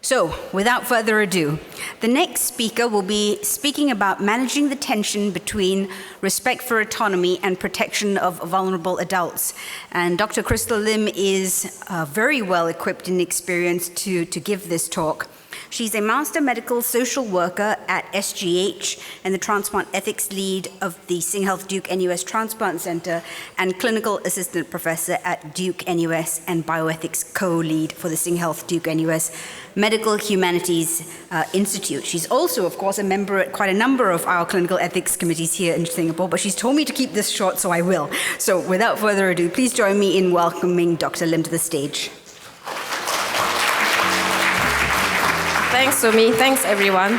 So, without further ado, the next speaker will be speaking about managing the tension between respect for autonomy and protection of vulnerable adults. And Dr. Crystal Lim is very well equipped and experienced to give this talk. She's a Master Medical Social Worker at SGH and the Transplant Ethics Lead of the SingHealth-Duke NUS Transplant Center and Clinical Assistant Professor at Duke-NUS and Bioethics Co-Lead for the SingHealth-Duke NUS Medical Humanities Institute. She's also, of course, a member at quite a number of our clinical ethics committees here in Singapore, but she's told me to keep this short, so I will. So without further ado, please join me in welcoming Dr. Lim to the stage. Thanks, Sumi. Thanks, everyone.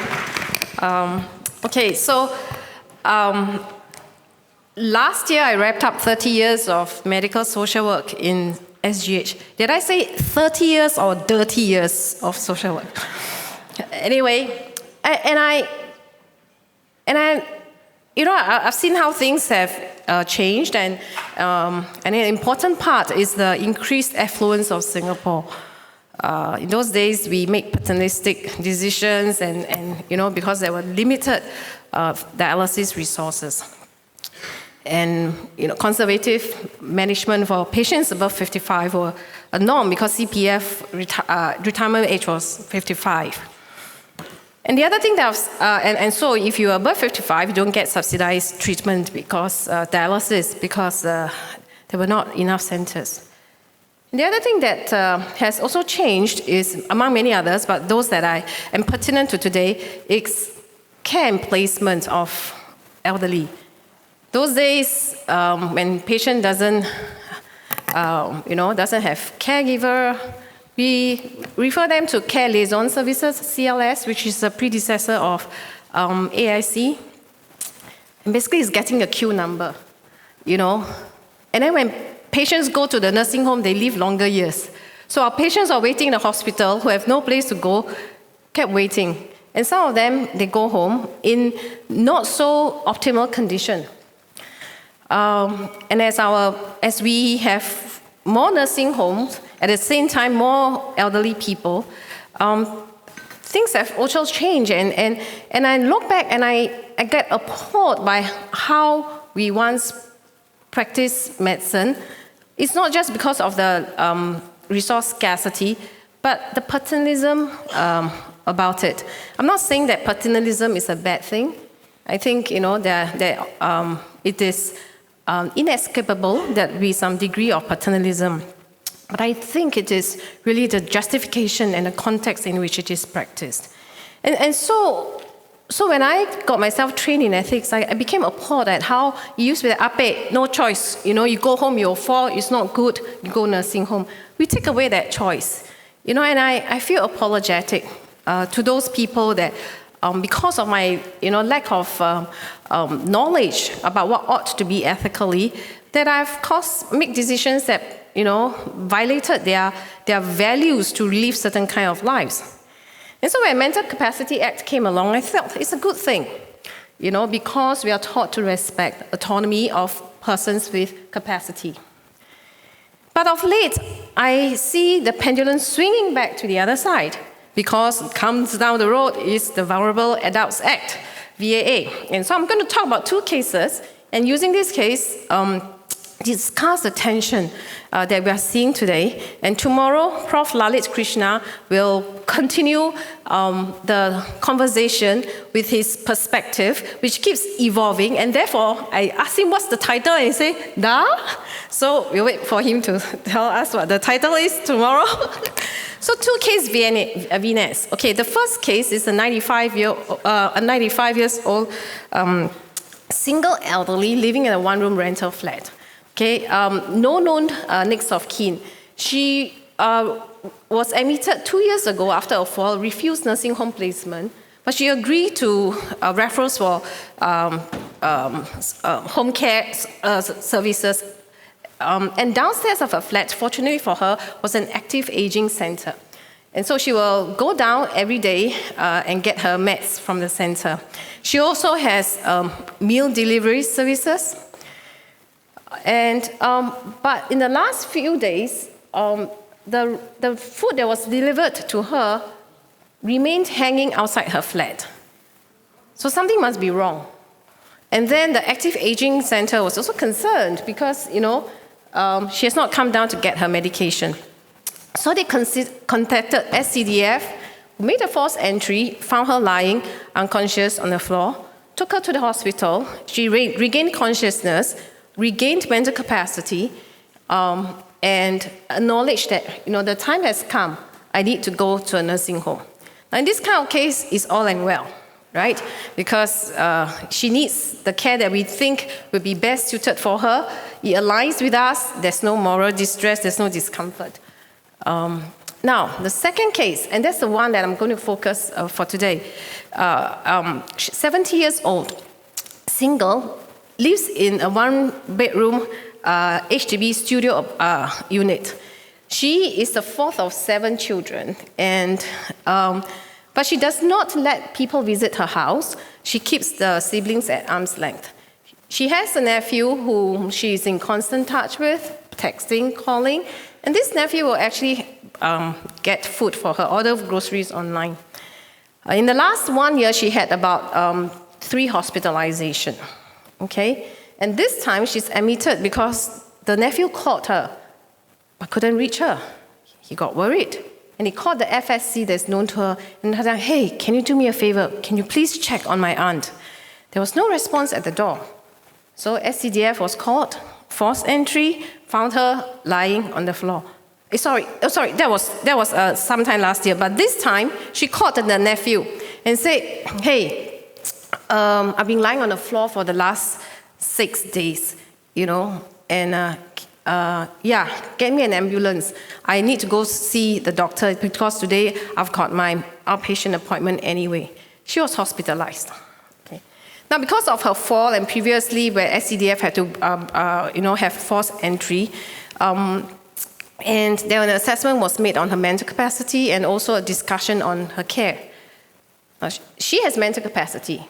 Last year I wrapped up 30 years of medical social work in SGH. Did I say 30 years or dirty years of social work? Anyway, I've seen how things have changed, and an important part is the increased affluence of Singapore. In those days, we make paternalistic decisions, and because there were limited dialysis resources, and conservative management for patients above 55 were a norm because CPF retirement age was 55. And the other thing that so if you're above 55, you don't get subsidized treatment because dialysis because there were not enough centers. The other thing that has also changed is, among many others, but those that I am pertinent to today, is care and placement of elderly. Those days, when patient doesn't have caregiver, we refer them to Care Liaison Services, CLS, which is a predecessor of AIC. And basically, it's getting a queue number, And then when patients go to the nursing home, they live longer years. So our patients are waiting in the hospital who have no place to go, kept waiting. And some of them, they go home in not so optimal condition. And as we have more nursing homes, at the same time, more elderly people, things have also changed. And I look back and I get appalled by how we once practiced medicine. It's not just because of the resource scarcity, but the paternalism about it. I'm not saying that paternalism is a bad thing. I think it is inescapable that there be some degree of paternalism. But I think it is really the justification and the context in which it is practiced. And so when I got myself trained in ethics, I became appalled at how it used to be that no choice. You go home, you'll fall, it's not good, you go nursing home. We take away that choice. And I feel apologetic to those people that because of my lack of knowledge about what ought to be ethically, that I've make decisions that violated their values to live certain kind of lives. And so when Mental Capacity Act came along, I felt it's a good thing, because we are taught to respect autonomy of persons with capacity. But of late, I see the pendulum swinging back to the other side, because it comes down the road is the Vulnerable Adults Act, VAA. And so I'm going to talk about two cases, and using this case, discuss the tension that we are seeing today. And tomorrow, Prof. Lalit Krishna will continue the conversation with his perspective, which keeps evolving. And therefore, I asked him, what's the title? And he said, Da? So we'll wait for him to tell us what the title is tomorrow. So two case vignettes. Okay, the first case is a 95 years old single elderly living in a one-room rental flat. Okay, no known next of kin. She was admitted 2 years ago after a fall, refused nursing home placement, but she agreed to referrals for home care services. And downstairs of her flat, fortunately for her, was an active aging center. And so she will go down every day and get her meds from the center. She also has meal delivery services. And but in the last few days, the food that was delivered to her remained hanging outside her flat. So something must be wrong. And then the Active Aging Center was also concerned because, she has not come down to get her medication. So they contacted SCDF, who made a false entry, found her lying unconscious on the floor, took her to the hospital. She regained consciousness, regained mental capacity, and acknowledged that, the time has come, I need to go to a nursing home. Now, in this kind of case, it's all and well, right? Because she needs the care that we think would be best suited for her. It aligns with us. There's no moral distress. There's no discomfort. Now, the second case, and that's the one that I'm going to focus for today. 70 years old, single, lives in a one-bedroom HDB studio unit. She is the fourth of 7 children, but she does not let people visit her house. She keeps the siblings at arm's length. She has a nephew whom she is in constant touch with, texting, calling, and this nephew will actually get food for her, order groceries online. In the last 1 year, she had about 3 hospitalizations, okay? And this time, she's admitted because the nephew called her, but couldn't reach her. He got worried. And he called the FSC that's known to her and said, hey, can you do me a favor? Can you please check on my aunt? There was no response at the door. So SCDF was called, forced entry, found her lying on the floor. That was sometime last year. But this time, she called the nephew and said, hey, I've been lying on the floor for the last 6 days, and get me an ambulance. I need to go see the doctor because today I've got my outpatient appointment anyway. She was hospitalized. Okay. Now, because of her fall and previously where SCDF had to, have forced entry, and then an assessment was made on her mental capacity and also a discussion on her care. Now, she has mental capacity,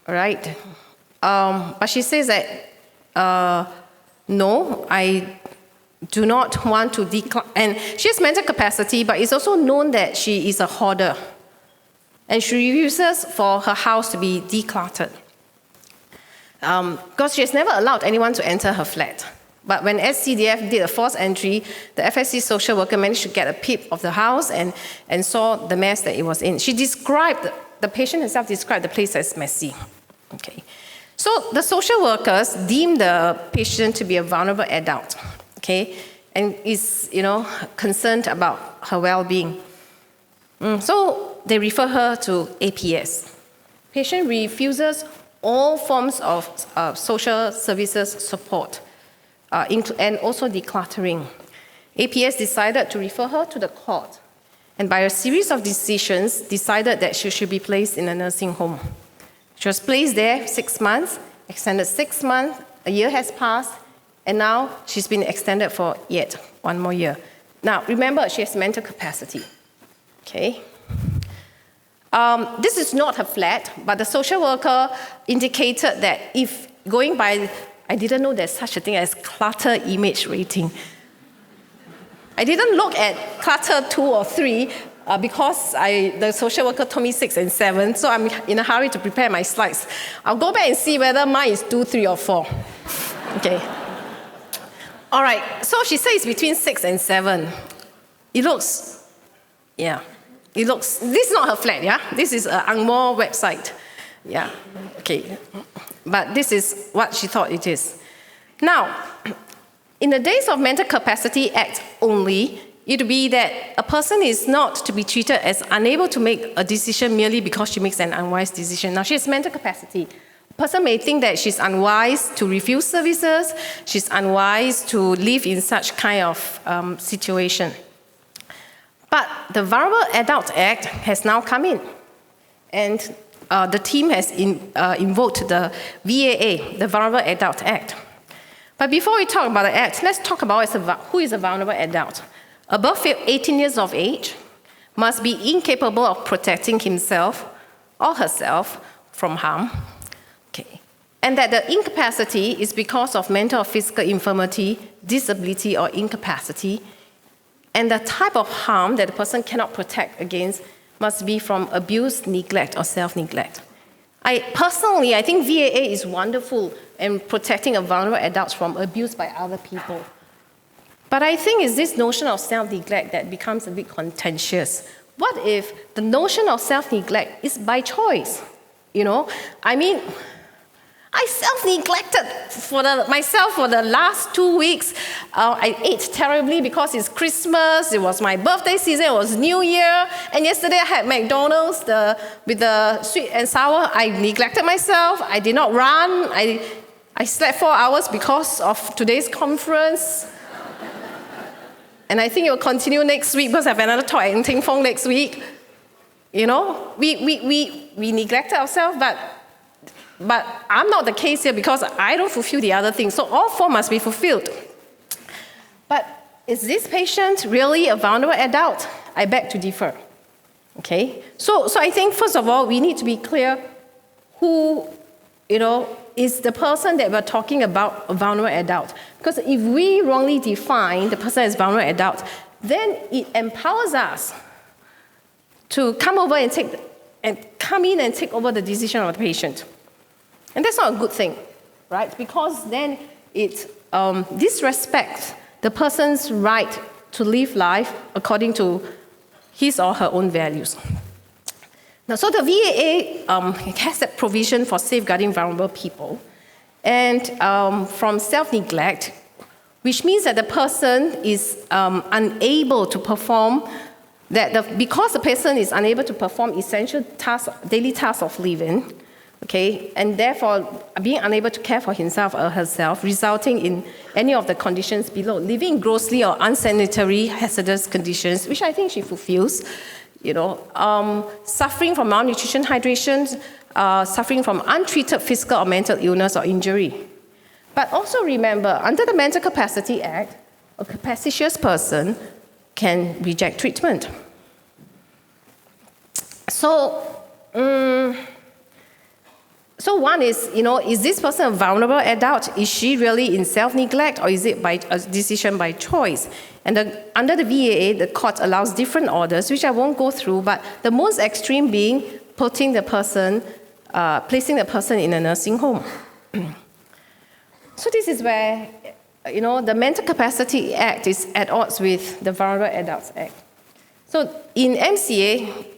all right? But she says that, no, I do not want to declutter. And she has mental capacity, but it's also known that she is a hoarder. And she refuses for her house to be decluttered. Because she has never allowed anyone to enter her flat. But when SCDF did a forced entry, the FSC social worker managed to get a peep of the house and saw the mess that it was in. The patient herself described the place as messy. Okay. So the social workers deemed the patient to be a vulnerable adult, okay, and is, concerned about her well-being. So they refer her to APS. Patient refuses all forms of social services support, and also decluttering. APS decided to refer her to the court, and by a series of decisions, decided that she should be placed in a nursing home. She was placed there 6 months, extended 6 months, a year has passed, and now she's been extended for yet 1 more year. Now, remember, she has mental capacity, okay? This is not her flat, but the social worker indicated that if going by, I didn't know there's such a thing as clutter image rating. I didn't look at clutter 2 or 3, because the social worker told me 6 and 7, so I'm in a hurry to prepare my slides. I'll go back and see whether mine is 2, 3, or 4. Okay. All right, so she says between 6 and 7. This is not her flat, yeah? This is an Angmo website. Yeah, okay. But this is what she thought it is. Now, in the days of Mental Capacity Act only, it would be that a person is not to be treated as unable to make a decision merely because she makes an unwise decision. Now, she has mental capacity. A person may think that she's unwise to refuse services, she's unwise to live in such kind of situation. But the Vulnerable Adult Act has now come in, and the team has invoked the VAA, the Vulnerable Adult Act. But before we talk about the Act, let's talk about who is a vulnerable adult. Above 18 years of age, must be incapable of protecting himself or herself from harm, okay, and that the incapacity is because of mental or physical infirmity, disability, or incapacity, and the type of harm that the person cannot protect against must be from abuse, neglect, or self-neglect. Personally, I think VAA is wonderful in protecting a vulnerable adult from abuse by other people. But I think it's this notion of self-neglect that becomes a bit contentious. What if the notion of self-neglect is by choice? I self-neglected myself for the last 2 weeks. I ate terribly because it's Christmas, it was my birthday season, it was New Year, and yesterday I had McDonald's with the sweet and sour. I neglected myself, I did not run, I slept 4 hours because of today's conference. And I think it will continue next week because I have another talk at Ting Fong next week. We neglected ourselves, but I'm not the case here because I don't fulfill the other things. So all 4 must be fulfilled. But is this patient really a vulnerable adult? I beg to differ. Okay? So I think, first of all, we need to be clear who, is the person that we're talking about a vulnerable adult. Because if we wrongly define the person as vulnerable adult, then it empowers us to come in and take over the decision of the patient. And that's not a good thing, right? Because then it disrespects the person's right to live life according to his or her own values. Now, so the VAA has that provision for safeguarding vulnerable people, and from self-neglect, which means that the person is unable to perform because the person is unable to perform essential tasks, daily tasks of living. Okay, and therefore being unable to care for himself or herself, resulting in any of the conditions below, living in grossly or unsanitary, hazardous conditions, which I think she fulfills, suffering from malnutrition, hydration, suffering from untreated physical or mental illness or injury. But also remember, under the Mental Capacity Act, a capacitious person can reject treatment. So one is, is this person a vulnerable adult? Is she really in self-neglect, or is it by a decision by choice? And under the VAA, the court allows different orders, which I won't go through, but the most extreme being placing the person in a nursing home. So this is where, the Mental Capacity Act is at odds with the Vulnerable Adults Act. So in MCA,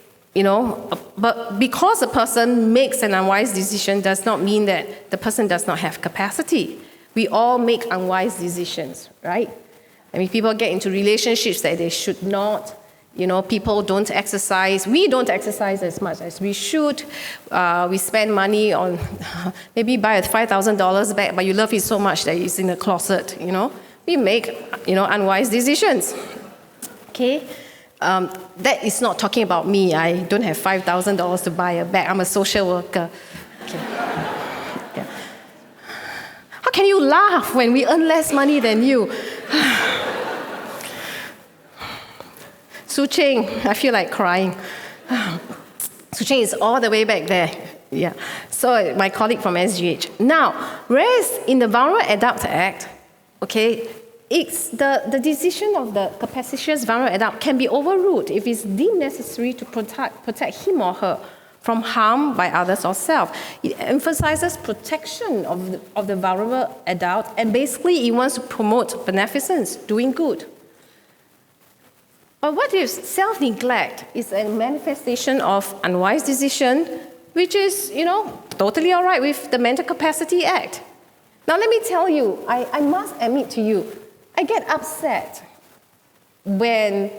but because a person makes an unwise decision does not mean that the person does not have capacity. We all make unwise decisions, right? People get into relationships that they should not. People don't exercise. We don't exercise as much as we should. We spend money on maybe buy a $5,000 bag, but you love it so much that it's in the closet, We make, unwise decisions, okay? That is not talking about me. I don't have $5,000 to buy a bag. I'm a social worker. Okay. Yeah. How can you laugh when we earn less money than you? Su Ching, I feel like crying. Su Ching is all the way back there. Yeah. So my colleague from SGH. Now, whereas in the Vulnerable Adult Act, okay, it's the decision of the capacitious vulnerable adult can be overruled if it's deemed necessary to protect him or her from harm by others or self. It emphasizes protection of the vulnerable adult, and basically it wants to promote beneficence, doing good. But what if self-neglect is a manifestation of unwise decision, which is, totally all right with the Mental Capacity Act? Now let me tell you, I must admit to you, I get upset when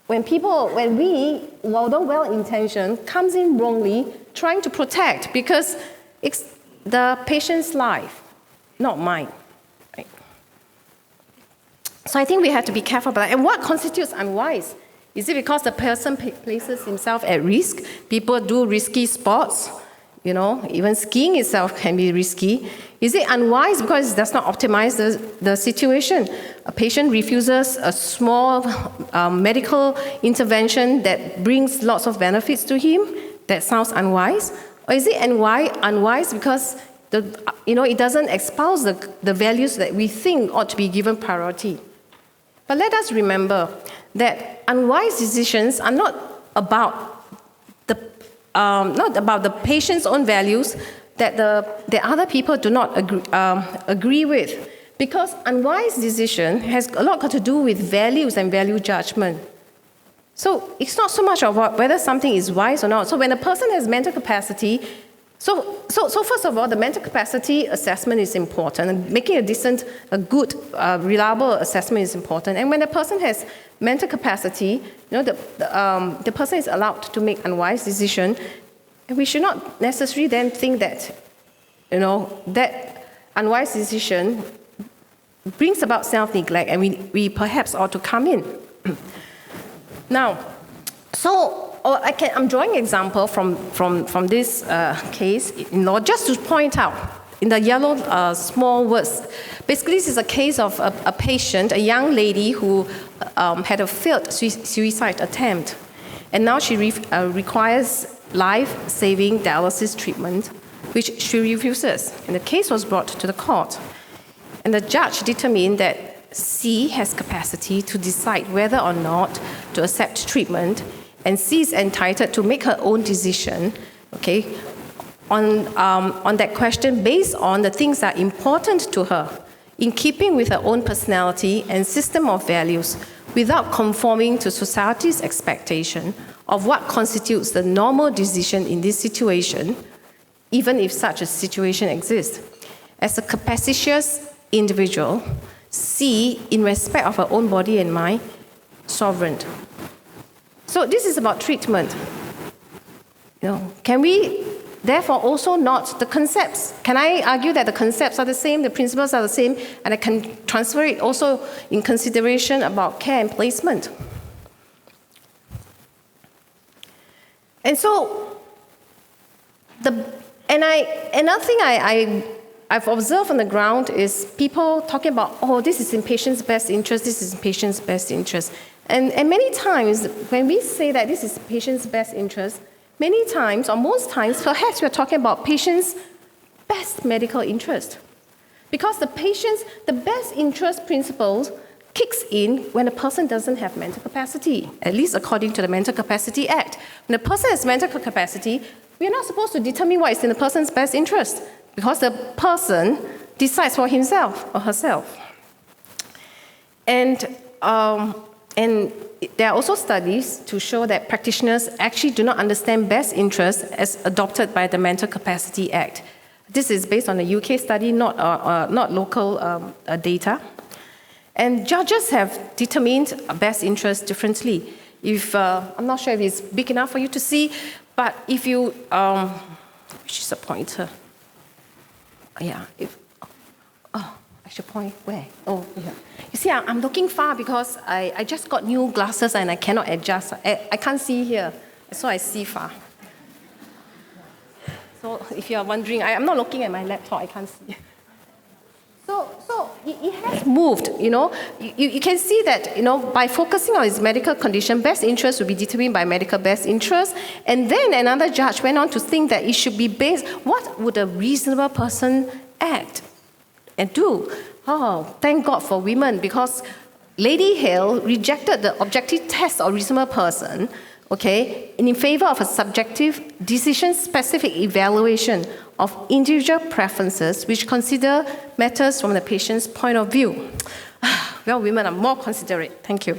we, although well-intentioned, comes in wrongly trying to protect, because it's the patient's life, not mine. Right? So I think we have to be careful about that. And what constitutes unwise? Is it because the person places himself at risk? People do risky sports. Even skiing itself can be risky. Is it unwise because it does not optimize the situation? A patient refuses a small medical intervention that brings lots of benefits to him. That sounds unwise. Or is it unwise because it doesn't espouse the values that we think ought to be given priority? But let us remember that unwise decisions are not about the not about the patient's own values that the other people do not agree with, because unwise decision has a lot to do with values and value judgment. So it's not so much about whether something is wise or not. So when a person has mental capacity, so first of all, the mental capacity assessment is important, and making a good, reliable assessment is important. And when a person has mental capacity, the person is allowed to make unwise decision, and we should not necessarily then think that, that unwise decision brings about self-neglect, and we perhaps ought to come in. Now, I'm drawing an example from this case in law, just to point out in the yellow small words. Basically, this is a case of a patient, a young lady who had a failed suicide attempt, and now she requires life-saving dialysis treatment, which she refuses. And the case was brought to the court, and the judge determined that C has capacity to decide whether or not to accept treatment, and C is entitled to make her own decision, okay, on that question based on the things that are important to her, in keeping with her own personality and system of values, without conforming to society's expectation of what constitutes the normal decision in this situation, even if such a situation exists. As a capacious individual, C, in respect of her own body and mind, sovereign. So this is about treatment. Can we therefore also not the concepts? Can I argue that the concepts are the same, the principles are the same, and I can transfer it also in consideration about care and placement? And so, another thing I've observed on the ground is people talking about, oh, this is in patient's best interest, this is in patient's best interest. And many times, when we say that this is patient's best interest, many times, or most times, perhaps we're talking about patient's best medical interest. Because the best interest principles kicks in when a person doesn't have mental capacity, at least according to the Mental Capacity Act. When a person has mental capacity, we are not supposed to determine what is in the person's best interest, because the person decides for himself or herself. And there are also studies to show that practitioners actually do not understand best interest as adopted by the Mental Capacity Act. This is based on a UK study, not local data. And judges have determined best interest differently. I'm not sure if it's big enough for you to see, but if you, which is a pointer. Yeah, I should point where? Oh, yeah. You see, I'm looking far because I just got new glasses and I cannot adjust. I can't see here, so I see far. So if you are wondering, I'm not looking at my laptop, I can't see. So it has moved, You can see that, by focusing on his medical condition, best interest will be determined by medical best interest. And then another judge went on to think that it should be based, what would a reasonable person act and do? Oh, thank God for women, because Lady Hale rejected the objective test of reasonable person, okay, in favor of a subjective, decision-specific evaluation of individual preferences which consider matters from the patient's point of view. Well, women are more considerate. Thank you.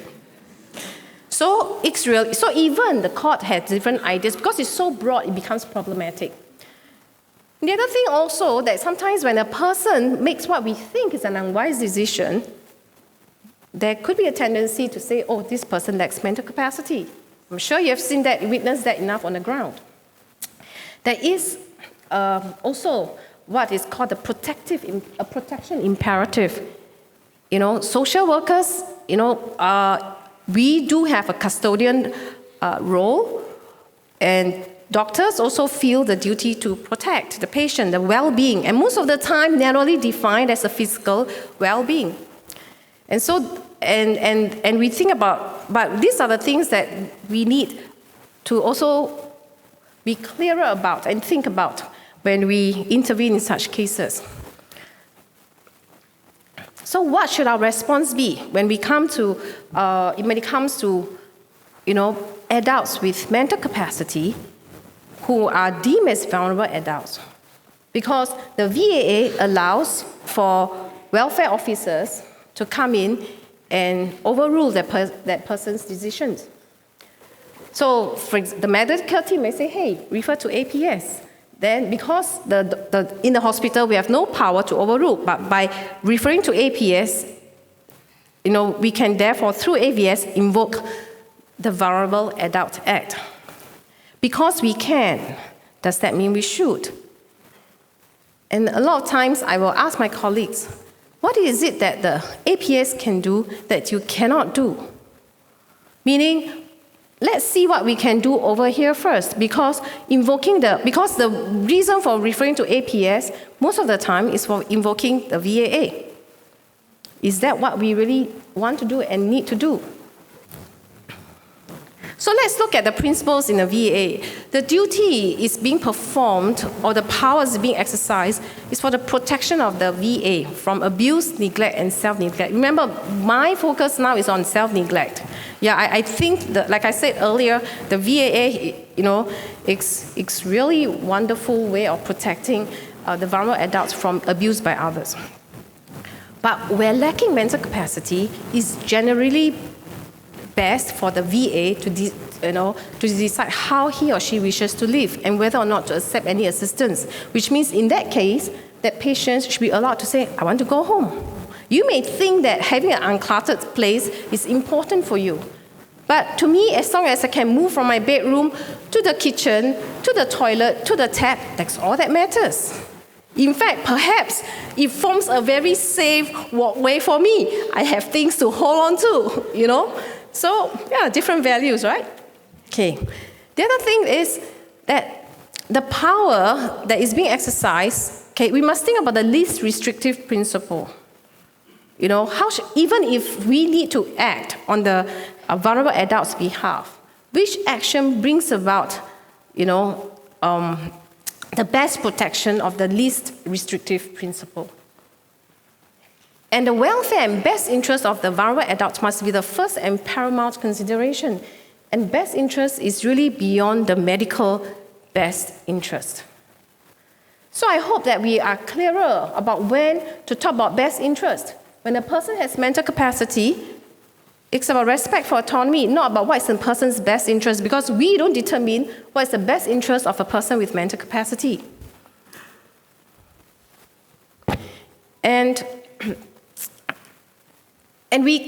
So even the court had different ideas. Because it's so broad, it becomes problematic. The other thing also, that sometimes when a person makes what we think is an unwise decision, there could be a tendency to say, oh, this person lacks mental capacity. I'm sure you have seen that, witnessed that enough on the ground. There is also what is called a protection imperative. Social workers, we do have a custodian role, and doctors also feel the duty to protect the patient, the well-being, and most of the time narrowly defined as a physical well-being. And so, and we think about, but these are the things that we need to also be clearer about and think about when we intervene in such cases. So what should our response be when it comes to adults with mental capacity who are deemed as vulnerable adults, because the VAA allows for welfare officers to come in and overrule that person's decisions. So the medical team may say, hey, refer to APS. Then because in the hospital we have no power to overrule, but by referring to APS, we can therefore, through AVS, invoke the Vulnerable Adult Act. Because we can, does that mean we should? And a lot of times I will ask my colleagues, what is it that the APS can do that you cannot do? Meaning, let's see what we can do over here first, because the reason for referring to APS most of the time is for invoking the VAA. Is that what we really want to do and need to do? So let's look at the principles in the VAA. The duty is being performed, or the powers being exercised, is for the protection of the VA from abuse, neglect, and self-neglect. Remember, my focus now is on self-neglect. Yeah, I think that, like I said earlier, the VAA, it's really wonderful way of protecting the vulnerable adults from abuse by others. But where lacking mental capacity is generally best for the VA to decide how he or she wishes to live and whether or not to accept any assistance, which means in that case, that patient should be allowed to say, I want to go home. You may think that having an uncluttered place is important for you. But to me, as long as I can move from my bedroom to the kitchen, to the toilet, to the tap, that's all that matters. In fact, perhaps it forms a very safe walkway for me. I have things to hold on to, So, yeah, different values, right? Okay. The other thing is that the power that is being exercised, we must think about the least restrictive principle. Even if we need to act on the vulnerable adult's behalf, which action brings about, the best protection of the least restrictive principle? And the welfare and best interest of the vulnerable adults must be the first and paramount consideration. And best interest is really beyond the medical best interest. So I hope that we are clearer about when to talk about best interest. When a person has mental capacity, it's about respect for autonomy, not about what is the person's best interest, because we don't determine what is the best interest of a person with mental capacity. And we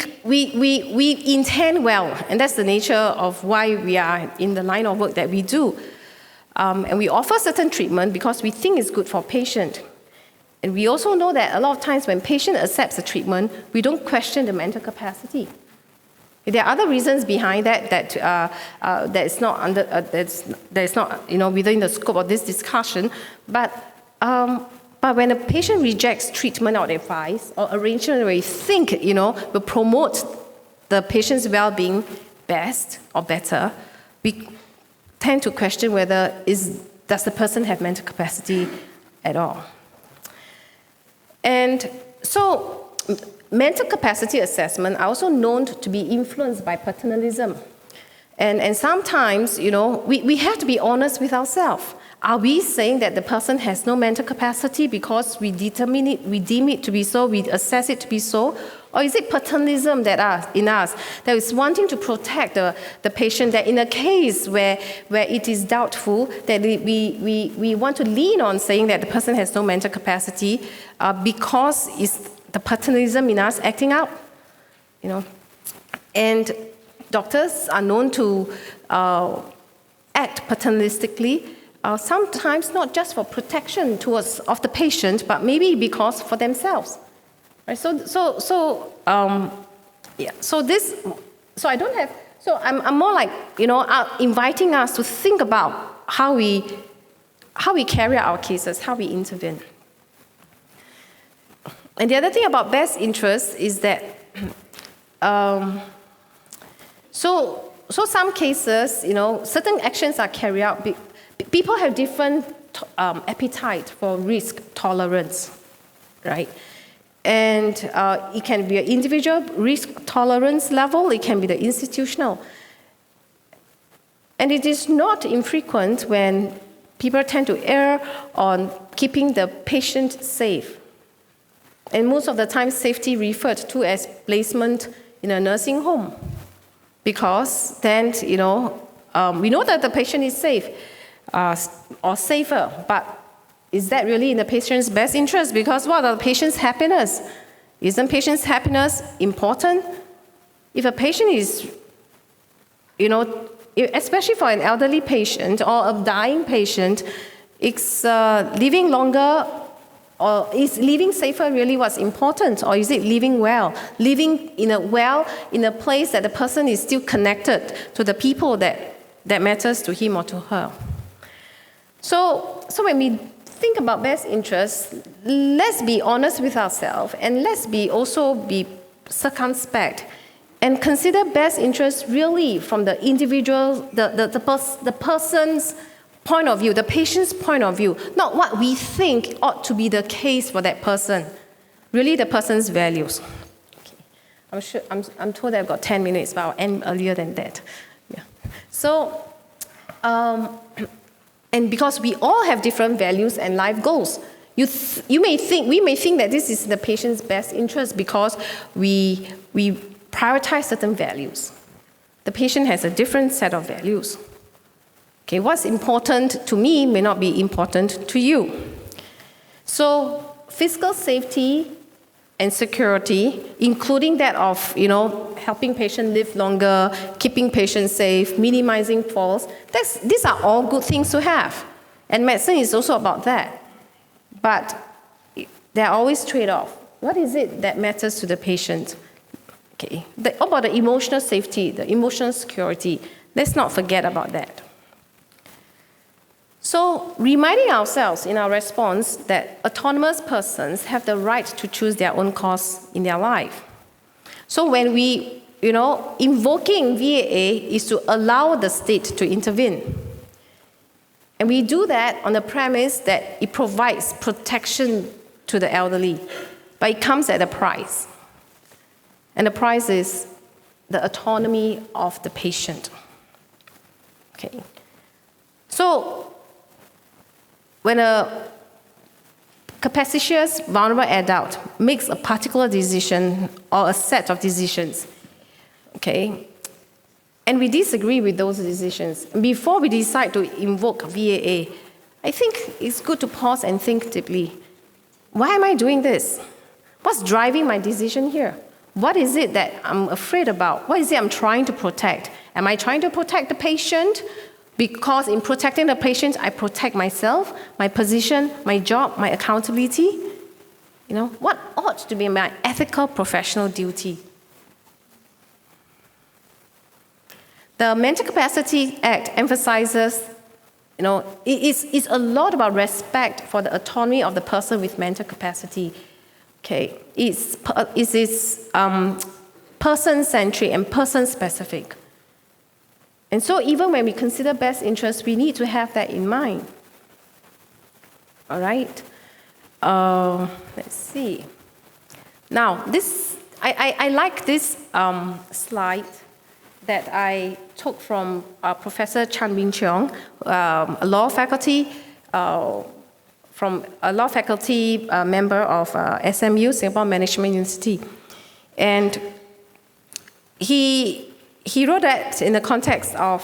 intend well, and that's the nature of why we are in the line of work that we do. And we offer certain treatment because we think it's good for patient. And we also know that a lot of times when patient accepts the treatment, we don't question the mental capacity. There are other reasons behind that is not within the scope of this discussion. But when a patient rejects treatment or advice or arrangement where we think will promote the patient's well-being best or better, we tend to question whether does the person have mental capacity at all. And so mental capacity assessment are also known to be influenced by paternalism. And sometimes, we have to be honest with ourselves. Are we saying that the person has no mental capacity because we determine it, we deem it to be so, we assess it to be so? Or is it paternalism in us that is wanting to protect the patient, that in a case where it is doubtful, that we want to lean on saying that the person has no mental capacity because it's the paternalism in us acting out? And doctors are known to act paternalistically, sometimes not just for protection of the patient, but maybe because for themselves. Right? I'm more like, inviting us to think about how we carry out our cases, how we intervene. And the other thing about best interest is that, so some cases, certain actions are carried out. People have different appetite for risk tolerance, right? And it can be an individual risk tolerance level, it can be the institutional. And it is not infrequent when people tend to err on keeping the patient safe. And most of the time, safety referred to as placement in a nursing home. Because then, we know that the patient is safe or safer, but is that really in the patient's best interest? Because what are the patient's happiness? Isn't patient's happiness important? If a patient is, especially for an elderly patient or a dying patient, is living longer, or is living safer really what's important? Or is it living well? Living in a place that the person is still connected to the people that matters to him or to her. So when we think about best interests, let's be honest with ourselves, and let's also be circumspect and consider best interests really from the individual, the person's point of view, the patient's point of view, not what we think ought to be the case for that person, really the person's values. Okay. I'm told that I've got 10 minutes, but I'll end earlier than that. Yeah. So, and because we all have different values and life goals, we may think that this is in the patient's best interest because we prioritize certain values. The patient has a different set of values. Okay, what's important to me may not be important to you. So physical safety and security, including that of, helping patients live longer, keeping patients safe, minimizing falls, these are all good things to have. And medicine is also about that. But there are always trade-offs. What is it that matters to the patient? Okay, about the emotional safety, the emotional security, let's not forget about that. So, reminding ourselves in our response that autonomous persons have the right to choose their own course in their life. So when we, invoking VAA is to allow the state to intervene. And we do that on the premise that it provides protection to the elderly, but it comes at a price. And the price is the autonomy of the patient. Okay. So, when a capacitious, vulnerable adult makes a particular decision or a set of decisions, okay, and we disagree with those decisions, before we decide to invoke VAA, I think it's good to pause and think deeply. Why am I doing this? What's driving my decision here? What is it that I'm afraid about? What is it I'm trying to protect? Am I trying to protect the patient? Because in protecting the patient, I protect myself, my position, my job, my accountability. What ought to be my ethical professional duty? The Mental Capacity Act emphasizes, it's a lot about respect for the autonomy of the person with mental capacity. Okay, it's person-centric and person-specific. And so even when we consider best interests, we need to have that in mind. All right? Let's see. Now, I like this slide that I took from Professor Chan Win Cheong, a law faculty member of SMU, Singapore Management University. And he wrote that in the context of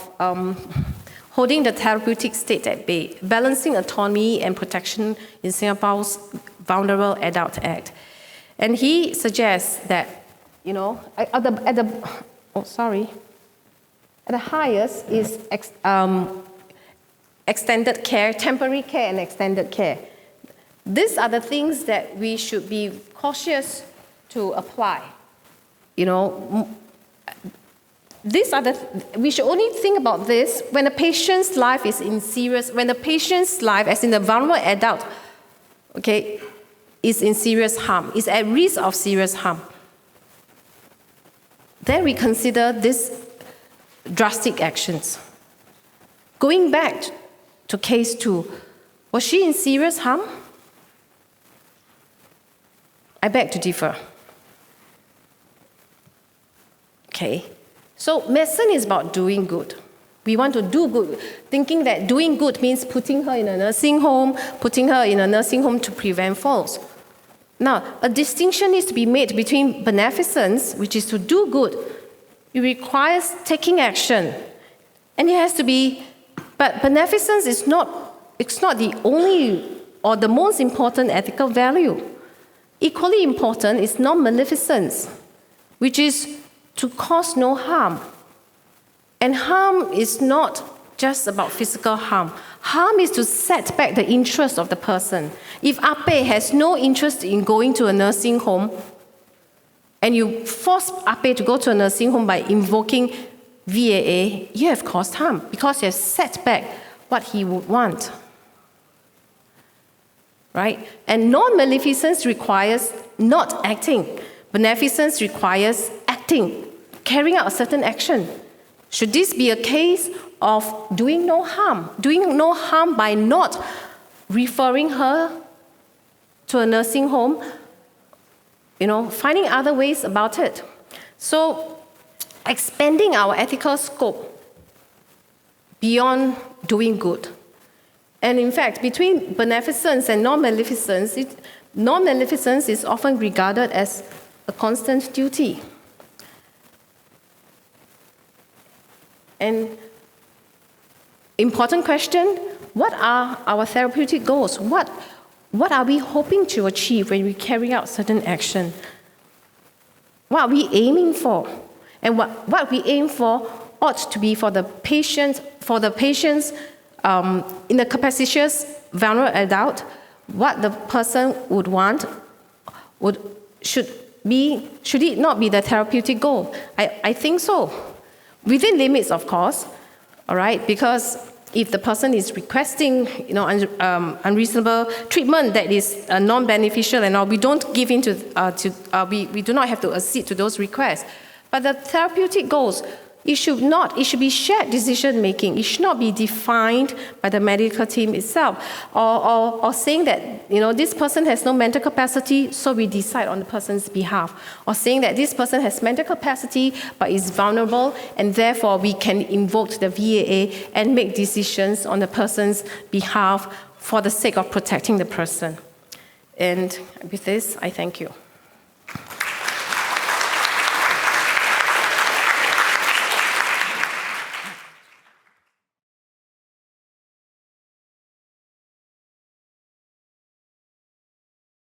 holding the therapeutic state at bay, balancing autonomy and protection in Singapore's Vulnerable Adult Act. And he suggests that, at the highest is extended care, temporary care and extended care. These are the things that we should be cautious to apply. We should only think about this when the patient's life is when the patient's life, as in the vulnerable adult, okay, is in serious harm, is at risk of serious harm. Then we consider these drastic actions. Going back to case 2, was she in serious harm? I beg to differ. Okay. So medicine is about doing good. We want to do good, thinking that doing good means putting her in a nursing home to prevent falls. Now, a distinction needs to be made between beneficence, which is to do good. It requires taking action. And it has to be, but beneficence is not the only or the most important ethical value. Equally important is non-maleficence, which is to cause no harm. And harm is not just about physical harm. Harm is to set back the interest of the person. If Ape has no interest in going to a nursing home, and you force Ape to go to a nursing home by invoking VAA, you have caused harm because you have set back what he would want. Right? And non-maleficence requires not acting. Beneficence requires acting, carrying out a certain action. Should this be a case of doing no harm? Doing no harm by not referring her to a nursing home, finding other ways about it. So, expanding our ethical scope beyond doing good. And in fact, between beneficence and non-maleficence, non-maleficence is often regarded as a constant duty. And important question, what are our therapeutic goals? What are we hoping to achieve when we carry out certain action? What are we aiming for? And what we aim for ought to be for the patients in the capacitious, vulnerable adult, what the person would want should it not be the therapeutic goal? I think so. Within limits, of course, all right, because if the person is requesting, unreasonable treatment that is non-beneficial and all, we don't give in we do not have to accede to those requests. But the therapeutic goals, it should be shared decision-making. It should not be defined by the medical team itself, or saying that, this person has no mental capacity, so we decide on the person's behalf, or saying that this person has mental capacity but is vulnerable, and therefore we can invoke the VAA and make decisions on the person's behalf for the sake of protecting the person. And with this, I thank you.